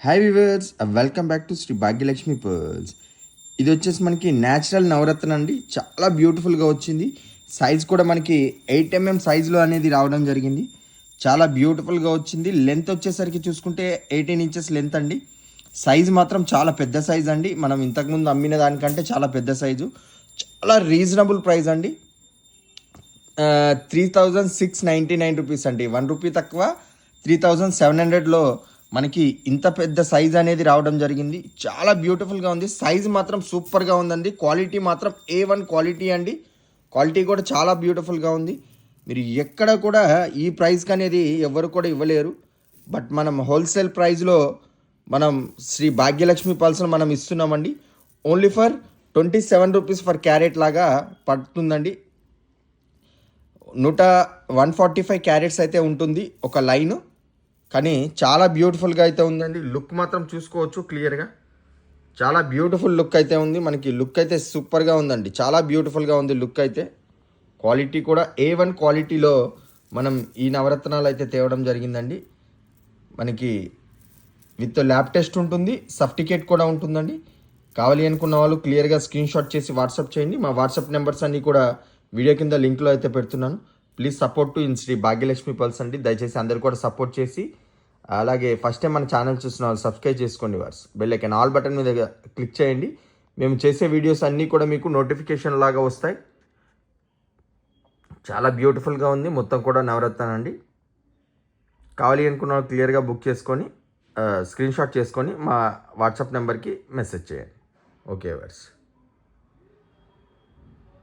Hi viewers, welcome back to Shri Bhagyalakshmi pearls. ఇది వచ్చేసి మనకి న్యాచురల్ నవరత్న అండి. చాలా బ్యూటిఫుల్గా వచ్చింది. సైజ్ కూడా మనకి 8mm సైజులో అనేది రావడం జరిగింది. చాలా బ్యూటిఫుల్గా వచ్చింది. లెంత్ వచ్చేసరికి చూసుకుంటే 18 ఇంచెస్ లెంత్ అండి. సైజ్ మాత్రం చాలా పెద్ద సైజ్ అండి. మనం ఇంతకుముందు అమ్మిన దానికంటే చాలా పెద్ద సైజు. చాలా రీజనబుల్ ప్రైస్ అండి. 3699 రూపీస్ అండి. 1 రూపీ తక్కువ 3700లో మనకి ఇంత పెద్ద సైజ్ అనేది రావడం జరిగింది. చాలా బ్యూటిఫుల్గా ఉంది. సైజ్ మాత్రం సూపర్గా ఉందండి. క్వాలిటీ మాత్రం A1 క్వాలిటీ అండి. క్వాలిటీ కూడా చాలా బ్యూటిఫుల్గా ఉంది. మీరు ఎక్కడ కూడా ఈ ప్రైస్కి అనేది ఎవరు కూడా ఇవ్వలేరు. బట్ మనం హోల్సేల్ ప్రైస్లో మనం శ్రీ భాగ్యలక్ష్మి పల్స్ను మనం ఇస్తున్నామండి. Only for 27 rupees for carrot లాగా పడుతుందండి. 145 క్యారెట్స్ అయితే ఉంటుంది ఒక లైను. కానీ చాలా బ్యూటిఫుల్గా అయితే ఉందండి. లుక్ మాత్రం చూసుకోవచ్చు క్లియర్గా. చాలా బ్యూటిఫుల్ లుక్ అయితే ఉంది. మనకి లుక్ అయితే సూపర్గా ఉందండి. చాలా బ్యూటిఫుల్గా ఉంది లుక్ అయితే. క్వాలిటీ కూడా A1 క్వాలిటీలో మనం ఈ నవరత్నాలు అయితే తేవడం జరిగిందండి. మనకి విత్ ల్యాబ్ టెస్ట్ ఉంటుంది, సర్టిఫికేట్ కూడా ఉంటుందండి. కావాలి అనుకున్న వాళ్ళు క్లియర్గా స్క్రీన్ షాట్ చేసి వాట్సాప్ చేయండి. మా వాట్సాప్ నెంబర్స్ అన్నీ కూడా వీడియో కింద లింక్లో అయితే పెడుతున్నాను. Please support to in Shri Bhagyalakshmi pearls అండి. దయచేసి అందరు కూడా సపోర్ట్ చేసి, అలాగే ఫస్ట్ టైం మన ఛానల్ చూసిన వాళ్ళు సబ్స్క్రైబ్ చేసుకోండి. Viewers bell icon all button మీద క్లిక్ చేయండి. మేము చేసే వీడియోస్ అన్నీ కూడా మీకు నోటిఫికేషన్ లాగా వస్తాయి. చాలా బ్యూటిఫుల్గా ఉంది. మొత్తం కూడా నవరత్న అండి. కావాలి అనుకున్న వాళ్ళు క్లియర్గా బుక్ చేసుకొని స్క్రీన్ షాట్ చేసుకొని మా వాట్సాప్ నెంబర్కి మెసేజ్ చేయండి. Okay verse.